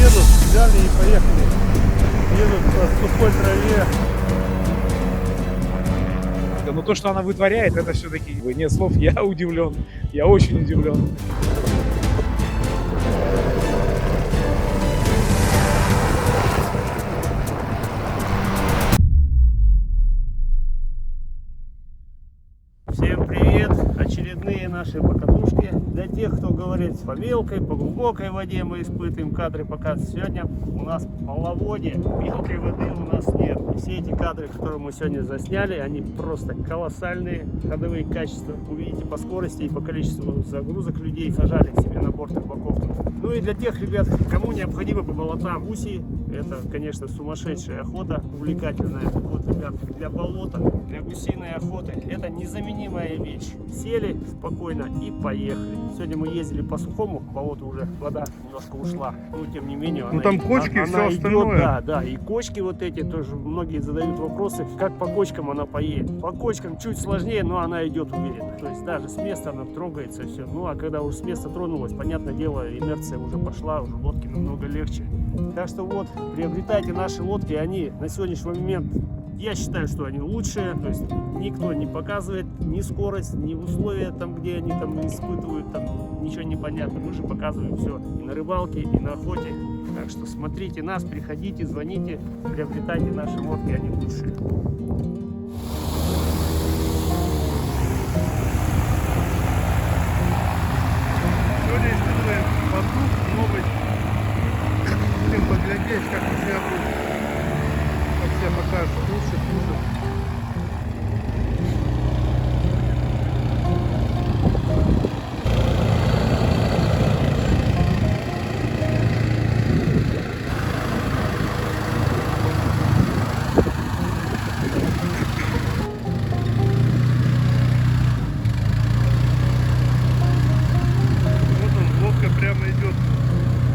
едут, взяли и поехали. Едут по сухой траве. Но то, что она вытворяет, это все-таки нет слов. Я удивлен. Я очень удивлен. Всем привет! Очередные наши покатушки. Для тех, кто говорит по мелкой, по глубокой воде, мы испытываем кадры показывать. Сегодня у нас половодье, мелкой воды у нас нет. Все эти кадры, которые мы сегодня засняли, они просто колоссальные, ходовые качества. Увидите по скорости и по количеству загрузок людей сажали к себе на борт рыбаков. Ну и для тех ребят, кому необходимо по болотам гуси, это, конечно, сумасшедшая охота, увлекательная. Вот, ребят, для болота, для гусиной охоты это незаменимая вещь. Сели спокойно и поехали. Сегодня мы ездили по сухому, болото уже вода немножко ушла, но тем не менее она, там кочки и все остальное. Да, и кочки вот эти тоже, многие задают вопросы, как по кочкам она поедет. По кочкам чуть сложнее, но она идет уверенно. То есть даже с места она трогается, все. Ну а когда уже с места тронулась, понятное дело, инерция уже пошла, уже лодки намного легче. Так что вот, приобретайте наши лодки, они на сегодняшний момент, я считаю, что они лучшие, то есть никто не показывает ни скорость, ни условия там, где они там испытывают, там ничего не понятно. Мы же показываем все и на рыбалке, и на охоте. Так что смотрите нас, приходите, звоните, приобретайте наши лодки, они лучшие. Сегодня испытываем подруг новый. Будем поглядеть, как у себя будет. Как себя покажет лучше, хуже. Прямо идет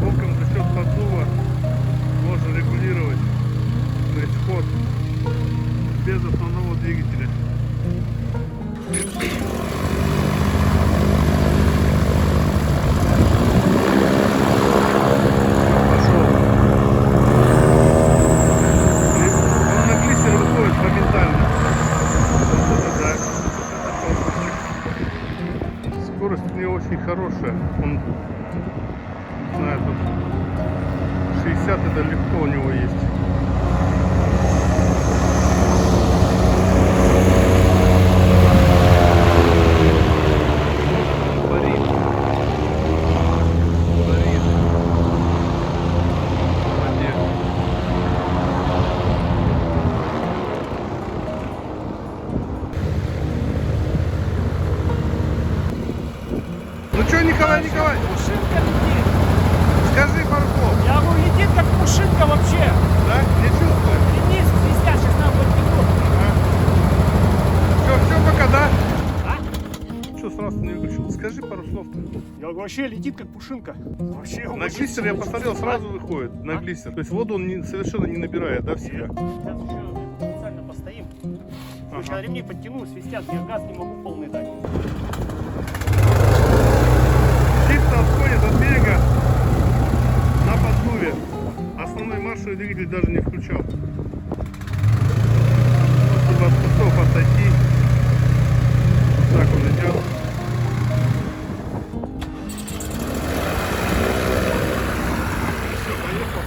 боком за счет поддува, можно регулировать, то есть ход без основного двигателя. Пошел. Он на глиссер выходит моментально. Да. Скорость у него очень хорошая. Он, не знаю, тут 60 это легко у него есть. Парит. Молодец. Ну что, Николай? Пушинка летит. Скажи пару слов. Я говорю, летит как пушинка вообще. Да? Не чувствую. Вниз, свистят, сейчас нам подтянут. Все пока, да? А? Что сразу не выключил? Скажи пару слов-то. Я говорю, вообще летит как пушинка. Вообще, На глиссер, я посмотрел, сразу выходит на глиссер. То есть воду он совершенно не набирает, да, в себя? Сейчас еще специально постоим. Сначала ремни подтяну, свистят, я газ не могу полный дать. Чисто отходит от берега на поддуве. Основной маршевый двигатель даже не включал. Чтобы от кустов отойти. Так он идет. Все, поехал.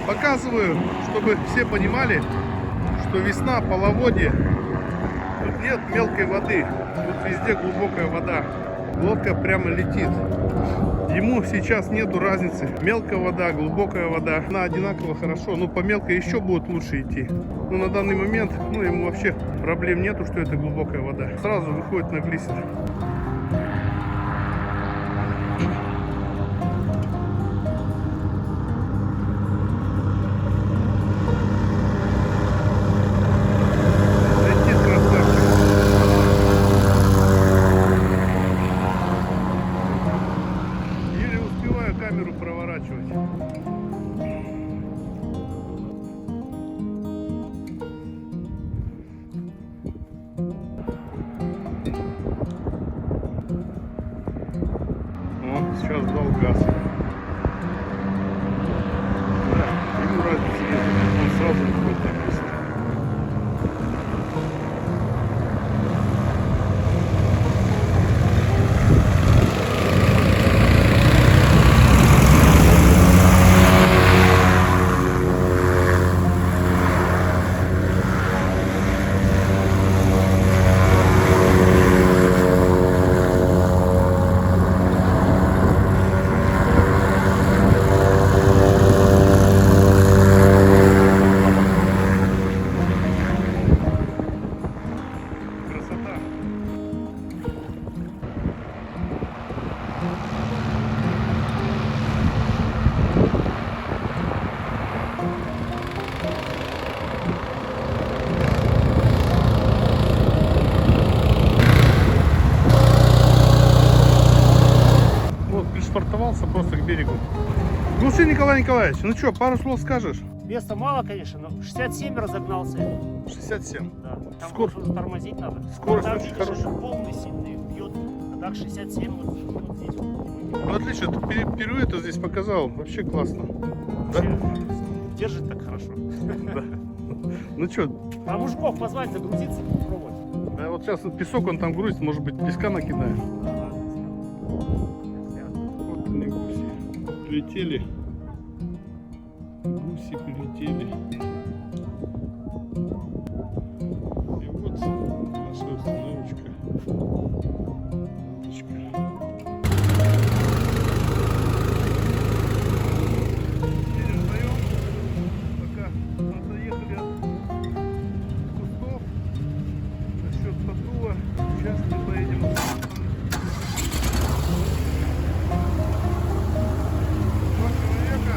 Показываю, чтобы все понимали, что весна, половодье, тут нет мелкой воды, тут везде глубокая вода. Лодка прямо летит. Ему сейчас нету разницы, мелкая вода, глубокая вода, она одинаково хорошо, но по мелкой еще будет лучше идти. Но на данный момент, ему вообще проблем нету, что это глубокая вода. Сразу выходит на глиссер. камеру проводить. проворачивать. Он сейчас дал газ. Да, ему разницы нет, он сразу выходит на место. Красота. Вот, пришвартовался просто к берегу. Ну что, Николай Николаевич, ну что, пару слов скажешь? Места мало, конечно, но 67 разогнался. 67. Да. Там Скоро- просто тормозить надо. скорость Там, очень видишь, хорошая. уже полный сильный бьет. А так 67 вот здесь. Ну отлично, ты пируэты здесь показал, вообще классно. Да? Вообще, держит так хорошо. Да. Ну что, А мужиков позвать, загрузиться, попробовать. да, вот сейчас песок он там грузит, может быть песка накидаем. Ага. Вот они гуси прилетели. Гуси прилетели. И вот наша установочка. Удочка. Едем вдвоем. Пока отъехали от кустов. Насчет поддува. Сейчас мы поедем. Два человека.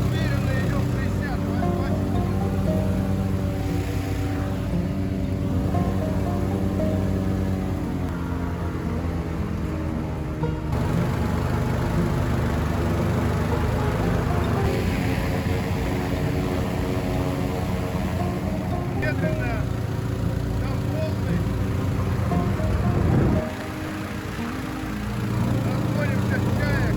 Уверенно идем в 60. Давай, медленно. Там полный. Расходимся в чаек.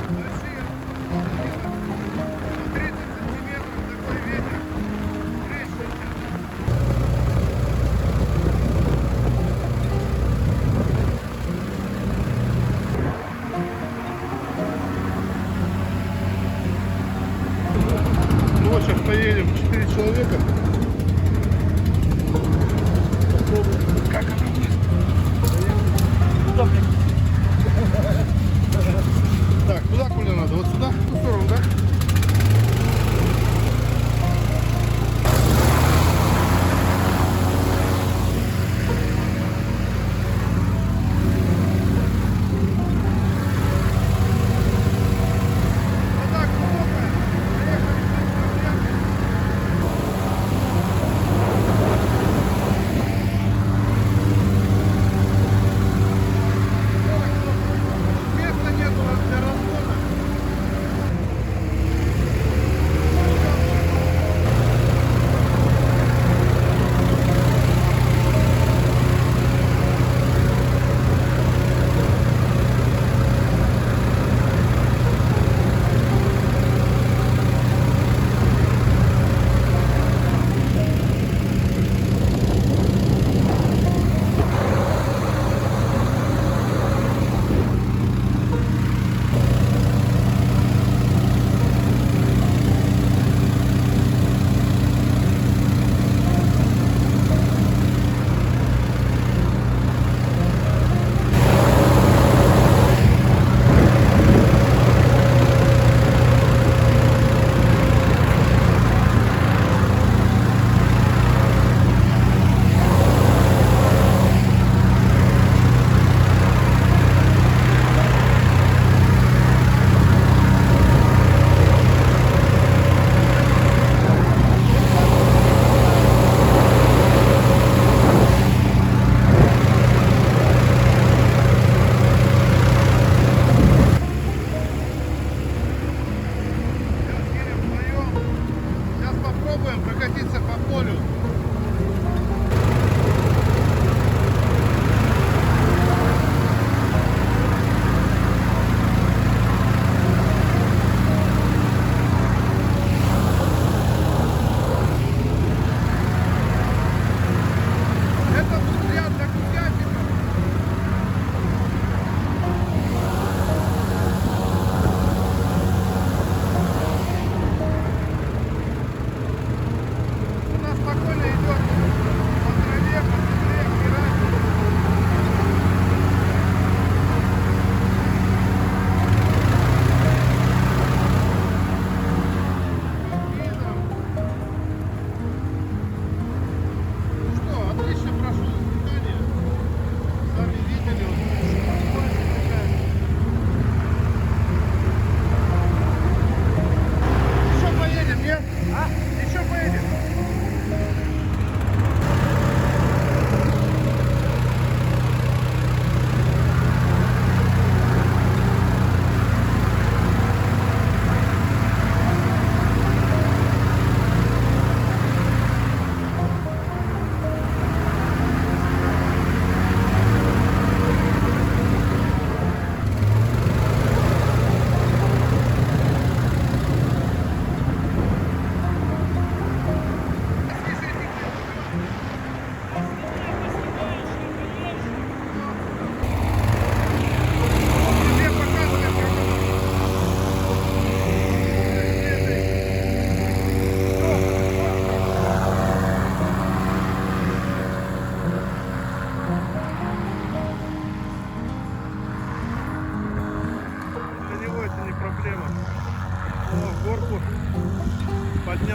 Большие. 30 сантиметров такой ветер. Крещенько. Ну вот сейчас поедем 4 человека. Попробуем. Как оно будет? Так, куда Коля надо? Вот сюда? В ту сторону, да? Вот так, глубоко. Поехали.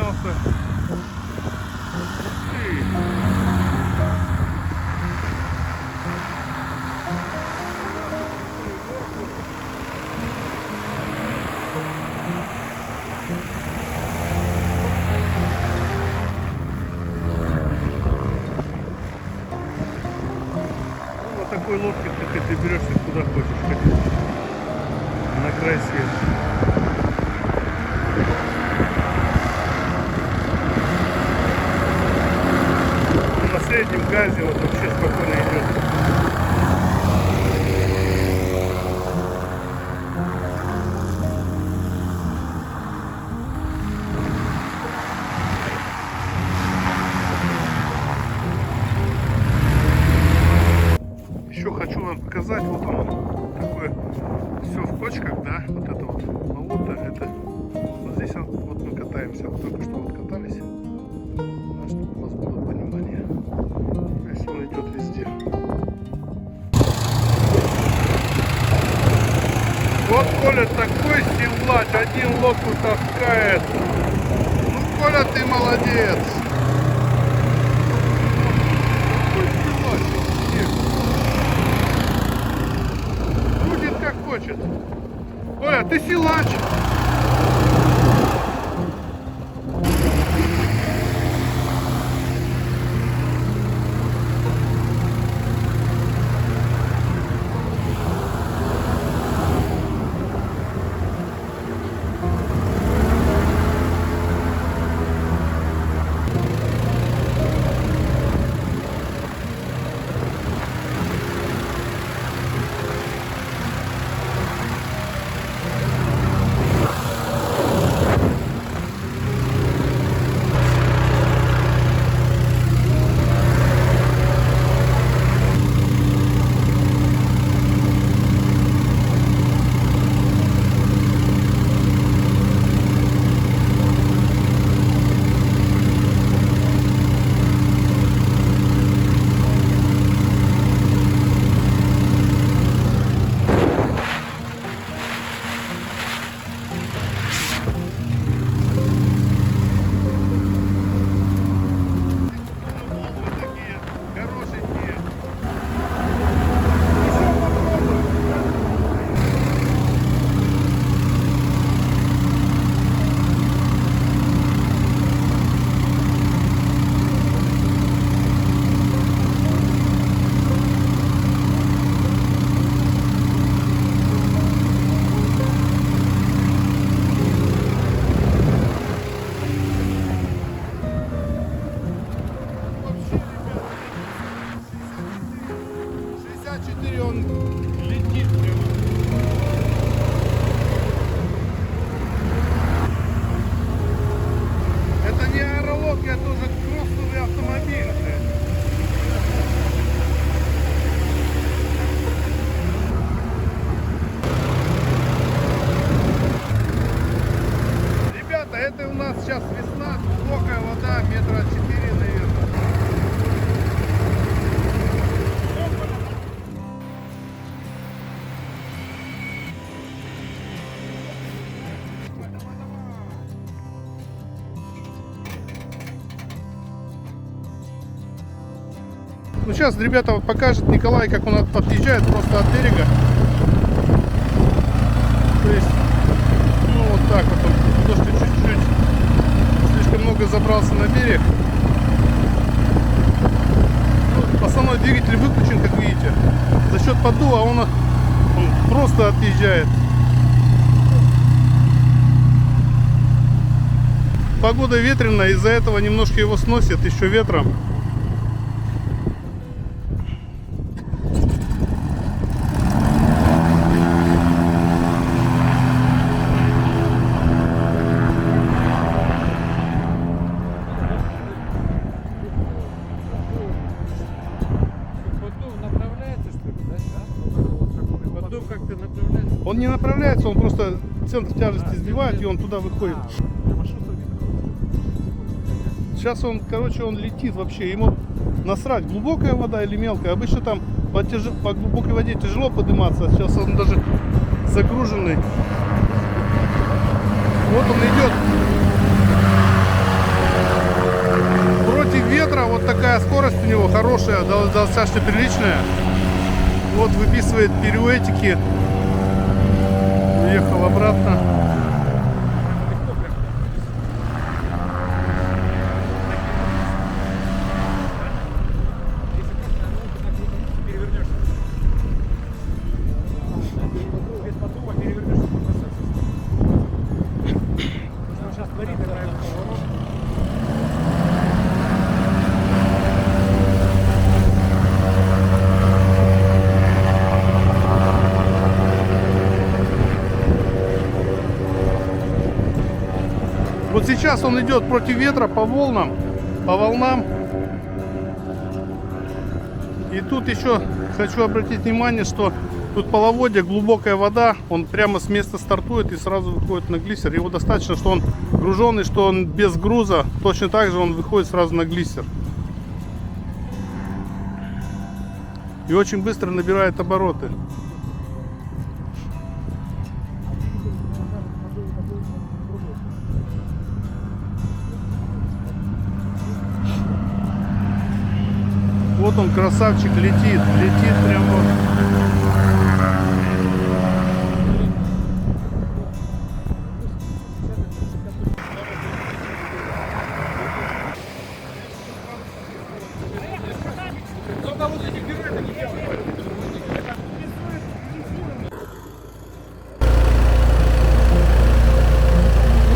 поднялся. И ну, на такой лодке ты берешься куда хочешь ходить. На край света. На среднем газе вот вообще спокойно идет. Еще хочу вам показать, вот оно такое все в кочках, да, вот это вот болото, это вот здесь вот мы катаемся, вот только что вот катались, да, чтобы у вас было понимание. То есть он идет везде. Вот Коля такой силач, один лодку таскает. Ну, Коля, ты молодец. Такой силач вообще. Крутит как хочет. Коля, ты силач. Он летит прямо. Это не аэролодка, это уже кроссовый автомобиль. Ребята, это у нас сейчас весна, глубокая вода, метра 4, наверное. Ну сейчас, ребята, вот покажет Николай, как он отъезжает просто от берега. То есть, ну вот так вот он, дождь чуть-чуть слишком много забрался на берег. Ну, основной двигатель выключен, как видите. За счет поддува он просто отъезжает. Погода ветреная, из-за этого немножко его сносит еще ветром. Он не направляется, он просто центр тяжести сбивает, и он туда выходит. Сейчас он, короче, он летит вообще, ему насрать, глубокая вода или мелкая. Обычно там по глубокой воде тяжело подниматься, а сейчас он даже загруженный. Вот он идет. против ветра. Вот такая скорость у него хорошая, достаточно приличная. Вот выписывает пируэтики. Уехал обратно. Вот сейчас он идет против ветра по волнам, по волнам. И тут еще хочу обратить внимание, что тут половодье, глубокая вода. Он прямо с места стартует и сразу выходит на глиссер. Его достаточно, что он груженный, что он без груза. Точно так же он выходит сразу на глиссер. И очень быстро набирает обороты. Вот он, красавчик, летит прямо.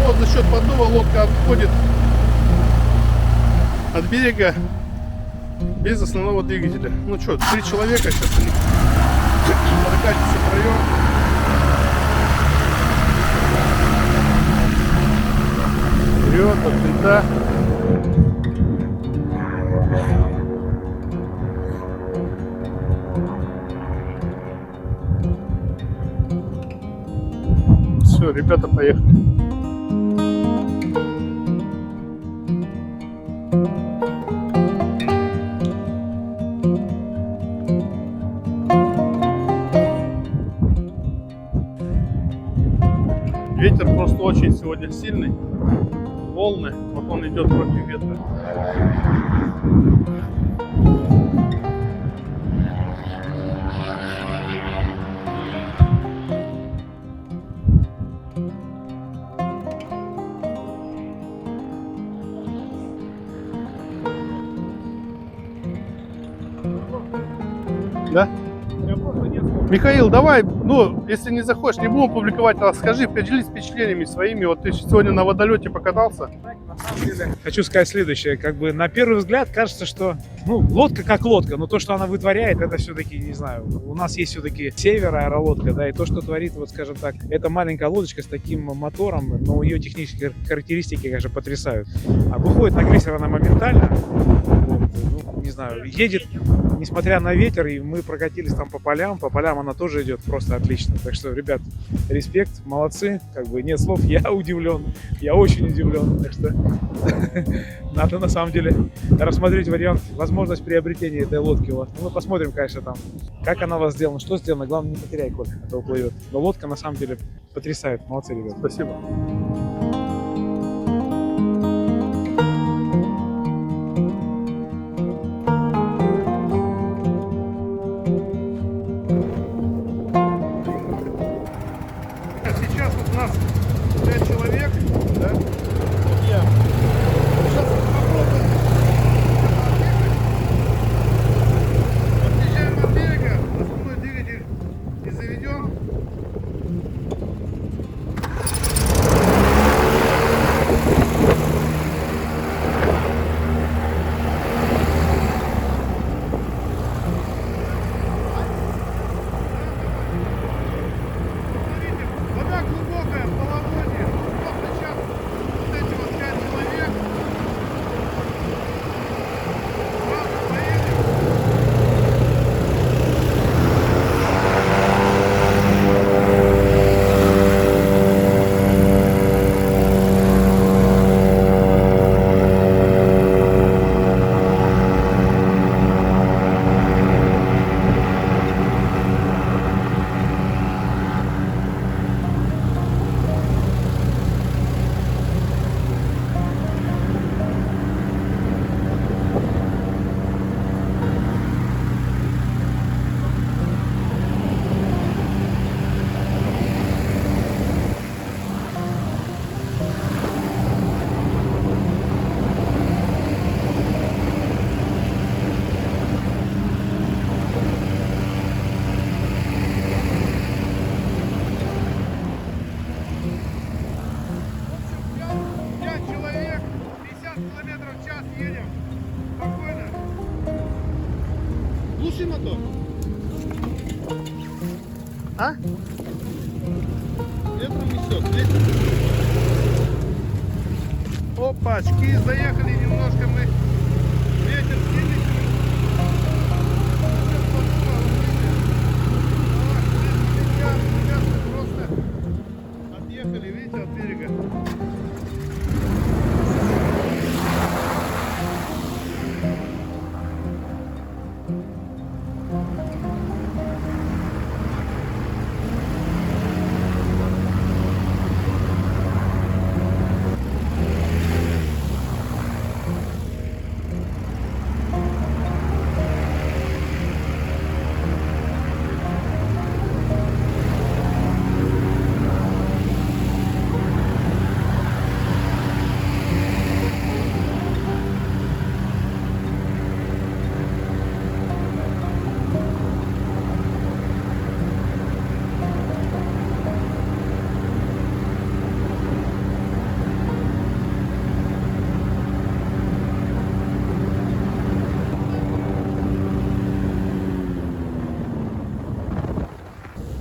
Вот за счет поддува лодка отходит от берега без основного двигателя. Ну что, 3 человека, сейчас они прокатятся втроем. Вперед, от винта. Все, ребята, поехали. Ветер просто очень сегодня сильный. Волны. Вот он идет против ветра. Да? Михаил, давай, ну, если не захочешь, не будем публиковать, а скажи, поделись впечатлениями своими. Вот ты сегодня на водолете покатался. Хочу сказать следующее. Как бы на первый взгляд кажется, что лодка как лодка, но то, что она вытворяет, это все-таки, не знаю, у нас есть все-таки север аэролодка, да, и то, что творит, вот скажем так, эта маленькая лодочка с таким мотором, но ее технические характеристики, конечно, потрясают. А выходит на глиссер она моментально, вот, не знаю, едет, несмотря на ветер, и мы прокатились там по полям она тоже идет просто отлично. Так что, ребят, респект, молодцы, как бы нет слов, я удивлен, я очень удивлен, так что надо на самом деле рассмотреть вариант, возможность приобретения этой лодки у вас. Ну, мы посмотрим, конечно, там, как она у вас сделана, что сделано, главное, не потеряй код, а то уплывет. Но лодка на самом деле потрясает, молодцы, ребят. Спасибо. Сейчас вот у нас 5 человек, да? Вот я. Сейчас попробуем. Отъезжаем от берега, основной двигатель и заведем. Ветром несет, видите? Опачки, заехали немножко мы. Ветер сильный. Просто отъехали, видите, от берега.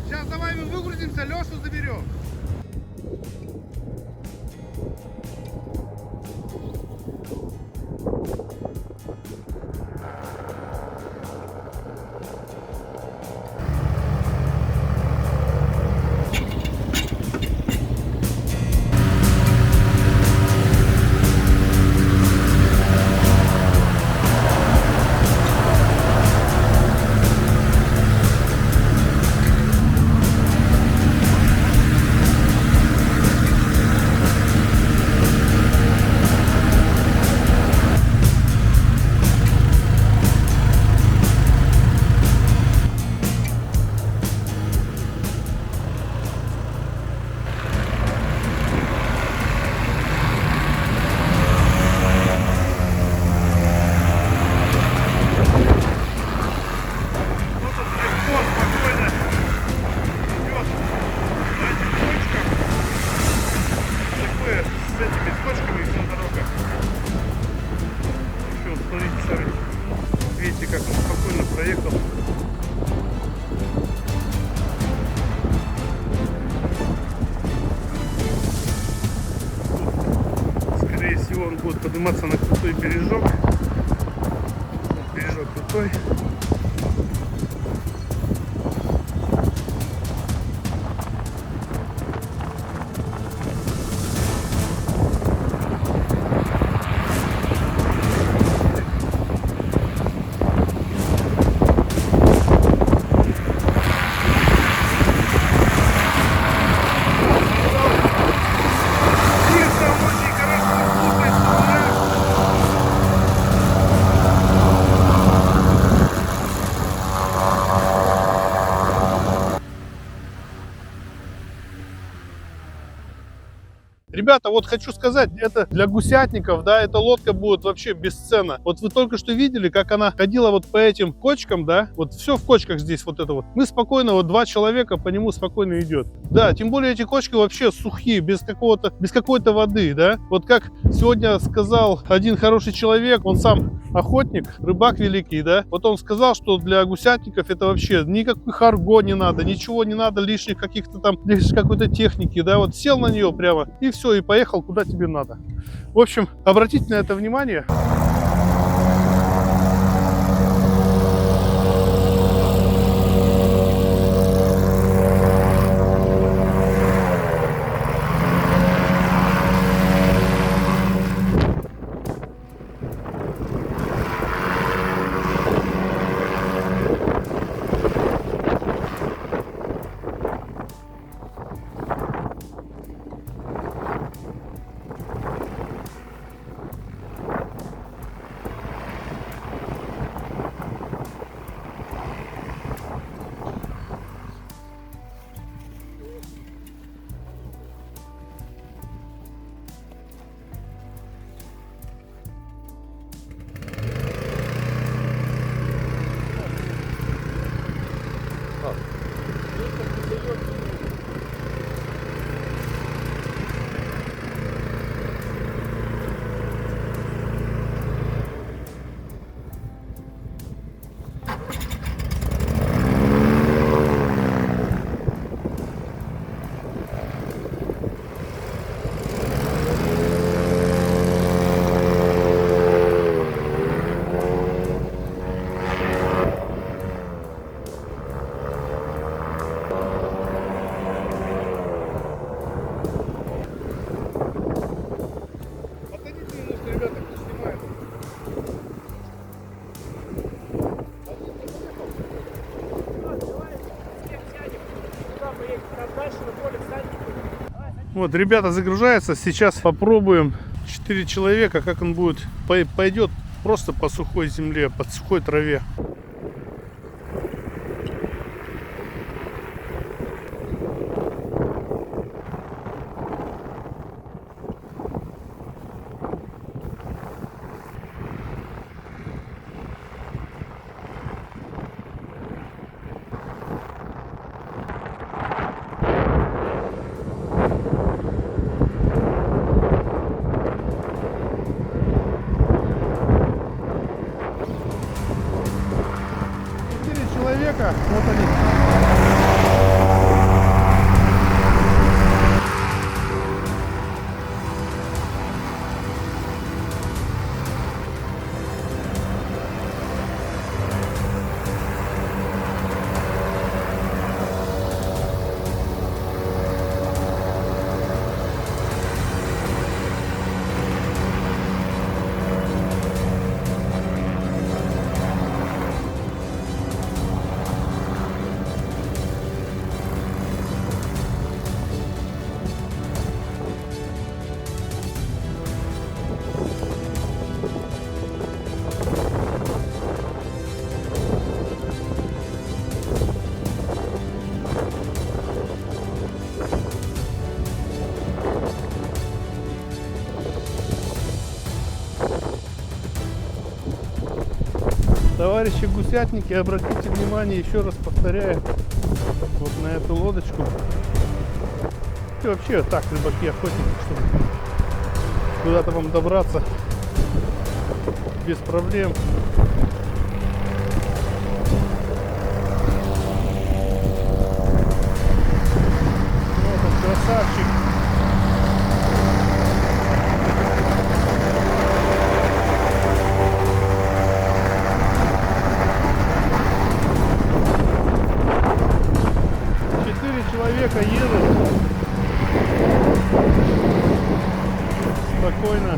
Сейчас давай мы выгрузимся, Лешу заберем. С этими скотчками вся дорога. Еще смотрите сами. Видите, как он спокойно проехал. Скорее всего он будет подниматься на крутой бережок. Бережок крутой. Ребята, вот хочу сказать, это для гусятников, да, эта лодка будет вообще бесценна. Вот вы только что видели, как она ходила вот по этим кочкам, да, вот все в кочках здесь вот это вот. Мы спокойно, вот 2 человека по нему спокойно идет. Да, тем более эти кочки вообще сухие, без какой-то воды, да. Вот как сегодня сказал один хороший человек, он сам охотник, рыбак великий, да, вот он сказал, что для гусятников это вообще никакой харго не надо, ничего не надо, лишних каких-то там, лишней какой-то техники, да, вот сел на нее прямо и все, и поехал куда тебе надо. В общем, обратите на это внимание. Вот, ребята загружаются. Сейчас попробуем 4 человека, как он будет пойдет просто по сухой земле, по сухой траве. Человека, вот они. Товарищи гусятники, обратите внимание, еще раз повторяю, вот на эту лодочку. И вообще так, рыбаки, охотники, чтобы куда-то вам добраться без проблем. Вот он, красавчик. Человека едут спокойно.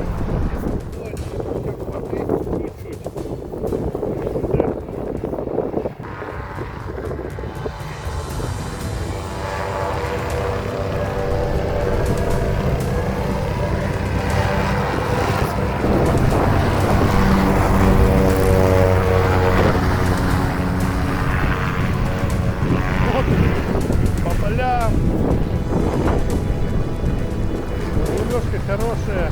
Рулежка хорошая.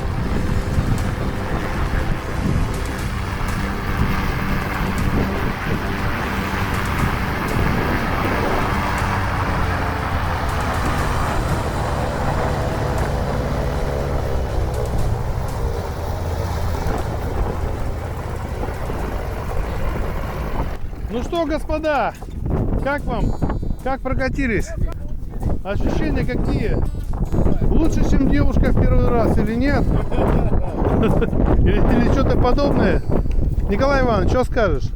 Ну что, господа, как вам? Как прокатились? Ощущения какие? Лучше, чем девушка в первый раз или нет? Или что-то подобное? Николай Иванович, что скажешь?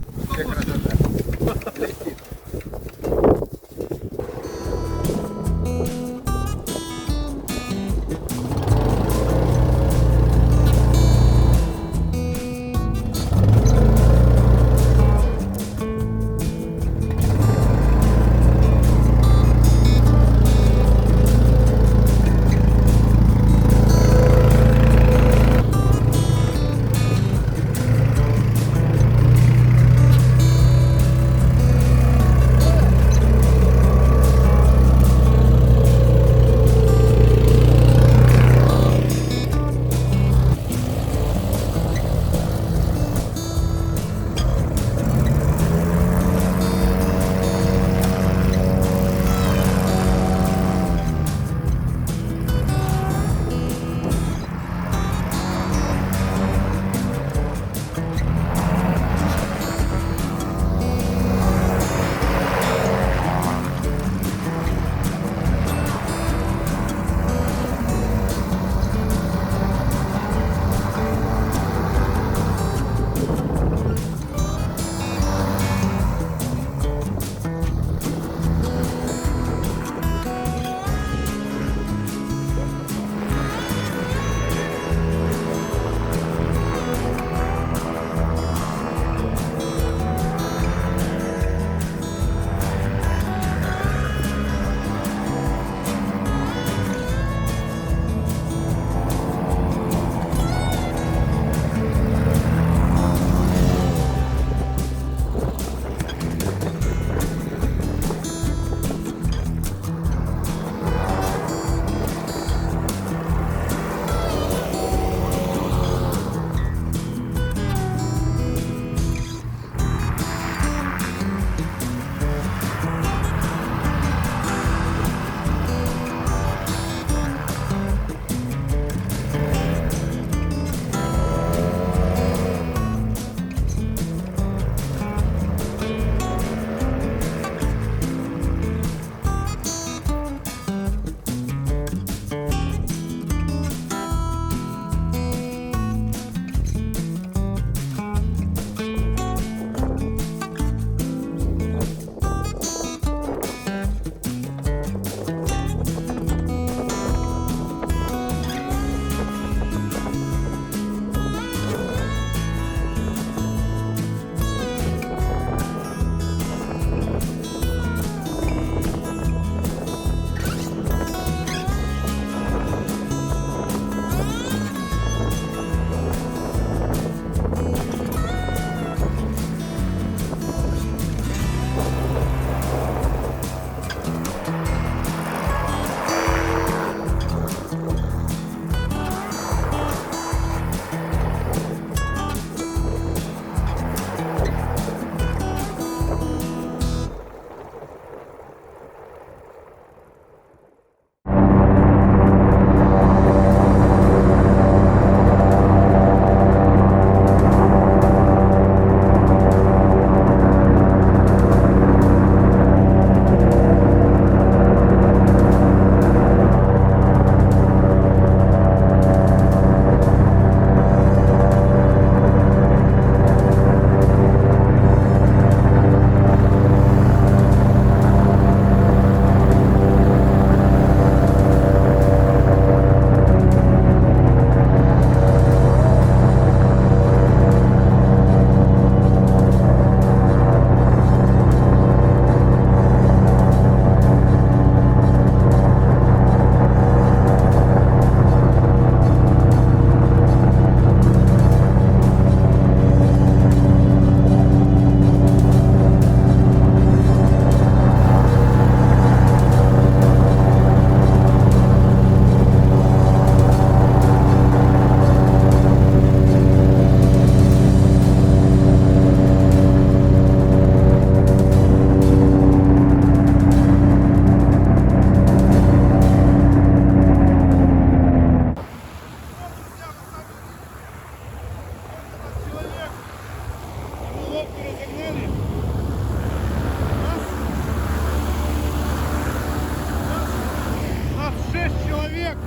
снег.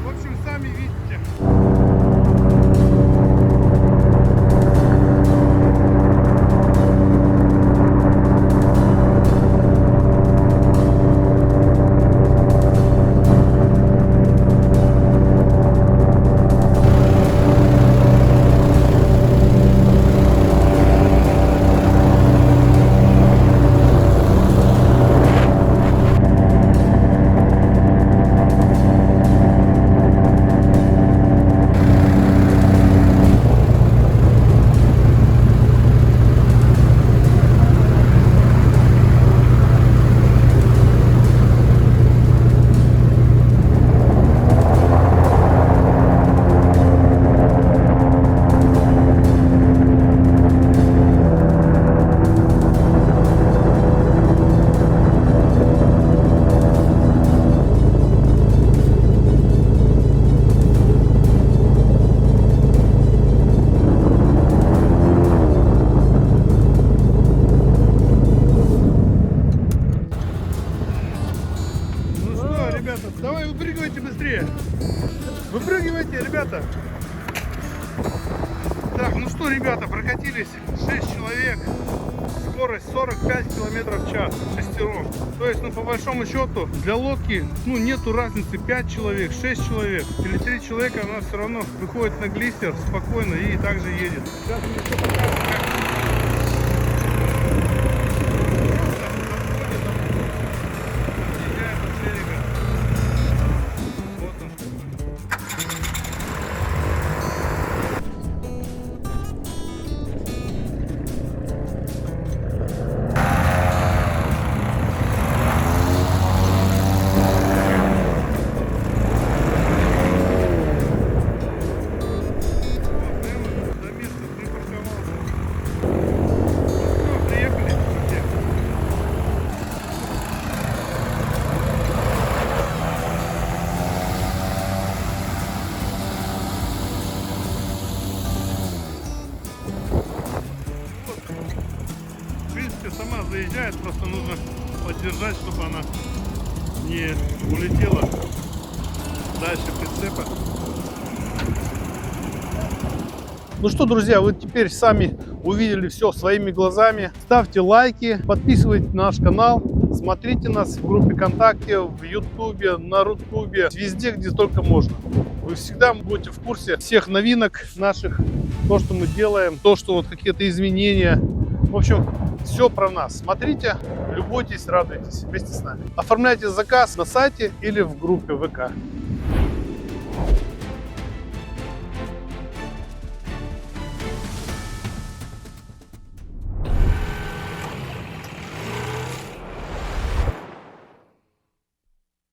В общем, сами видите. Ребята, давай выпрыгивайте быстрее. Выпрыгивайте, ребята. Так, ну что, ребята, прокатились 6 человек. Скорость 45 км в час шестером. То есть, ну, по большому счету, для лодки, ну, нету разницы 5 человек, 6 человек или 3 человека, она все равно выходит на глиссер спокойно и также едет. Сейчас мне все покажет, как. Сама заезжает, просто нужно поддержать, чтобы она не улетела дальше прицепа. Ну что, друзья, вы теперь сами увидели все своими глазами. Ставьте лайки, подписывайтесь на наш канал, смотрите нас в группе ВКонтакте, в Ютубе, на Рутубе, везде, где только можно. Вы всегда будете в курсе всех новинок наших, то, что мы делаем, то, что вот какие-то изменения. В общем, все про нас. Смотрите, любуйтесь, радуйтесь вместе с нами. Оформляйте заказ на сайте или в группе ВК.